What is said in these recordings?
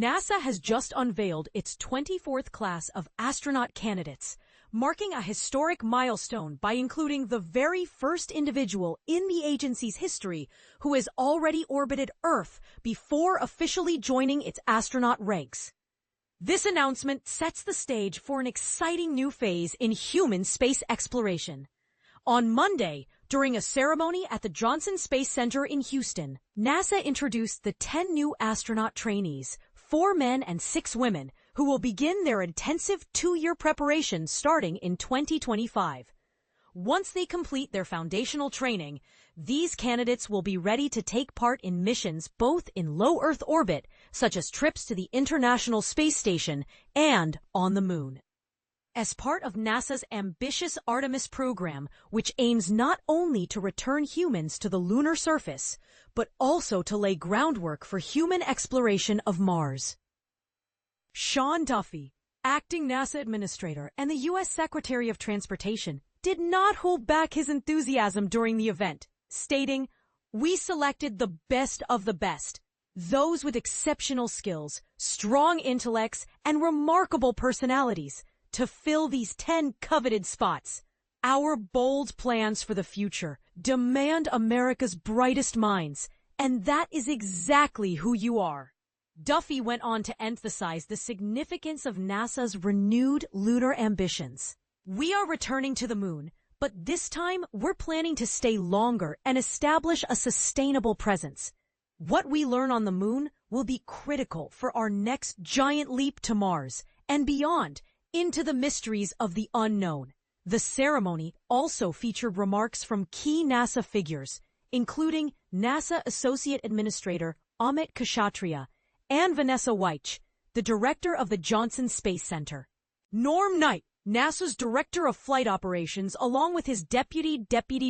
NASA has just unveiled its 24th class of astronaut candidates, marking a historic milestone by including the very first individual in the agency's history who has already orbited Earth before officially joining its astronaut ranks. This announcement sets the stage for an exciting new phase in human space exploration. On Monday, during a ceremony at the Johnson Space Center in Houston, NASA introduced the 10 new astronaut trainees, 4 men and 6 women, who will begin their intensive 2-year preparation starting in 2025. Once they complete their foundational training, these candidates will be ready to take part in missions both in low Earth orbit, such as trips to the International Space Station, and on the Moon. As part of NASA's ambitious Artemis program, which aims not only to return humans to the lunar surface, but also to lay groundwork for human exploration of Mars. Sean Duffy, acting NASA administrator and the U.S. Secretary of Transportation, did not hold back his enthusiasm during the event, stating, "We selected the best of the best, those with exceptional skills, strong intellects, and remarkable personalities, to fill these 10 coveted spots. Our bold plans for the future demand America's brightest minds, and that is exactly who you are." Duffy went on to emphasize the significance of NASA's renewed lunar ambitions. "We are returning to the Moon, but this time we're planning to stay longer and establish a sustainable presence. What we learn on the Moon will be critical for our next giant leap to Mars and beyond, into the mysteries of the unknown." The ceremony also featured remarks from key NASA figures, including NASA Associate Administrator Amit Kshatriya and Vanessa Weich, the director of the Johnson Space Center. Norm Knight, NASA's Director of Flight Operations, along with his Deputy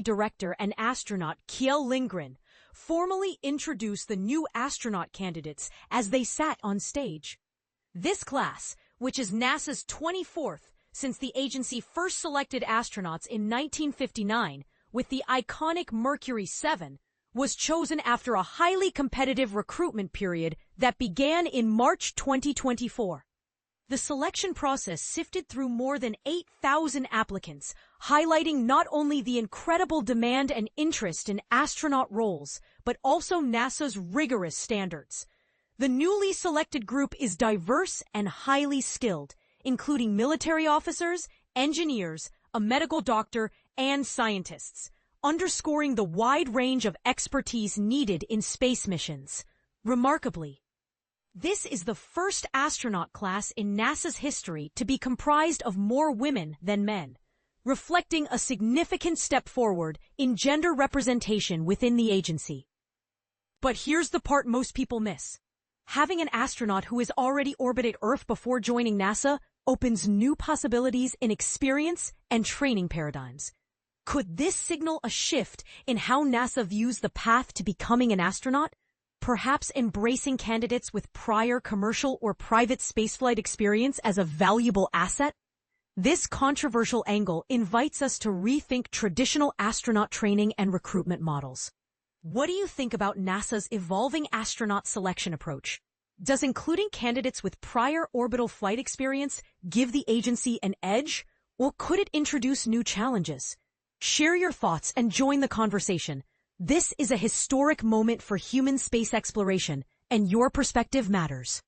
Director and astronaut Kjell Lindgren, formally introduced the new astronaut candidates as they sat on stage. This class, which is NASA's 24th since the agency first selected astronauts in 1959 with the iconic Mercury 7, was chosen after a highly competitive recruitment period that began in March 2024. The selection process sifted through more than 8,000 applicants, highlighting not only the incredible demand and interest in astronaut roles, but also NASA's rigorous standards. The newly selected group is diverse and highly skilled, including military officers, engineers, a medical doctor, and scientists, underscoring the wide range of expertise needed in space missions. Remarkably, this is the first astronaut class in NASA's history to be comprised of more women than men, reflecting a significant step forward in gender representation within the agency. But here's the part most people miss. Having an astronaut who has already orbited Earth before joining NASA opens new possibilities in experience and training paradigms. Could this signal a shift in how NASA views the path to becoming an astronaut? Perhaps embracing candidates with prior commercial or private spaceflight experience as a valuable asset? This controversial angle invites us to rethink traditional astronaut training and recruitment models. What do you think about NASA's evolving astronaut selection approach? Does including candidates with prior orbital flight experience give the agency an edge, or could it introduce new challenges? Share your thoughts and join the conversation. This is a historic moment for human space exploration, and your perspective matters.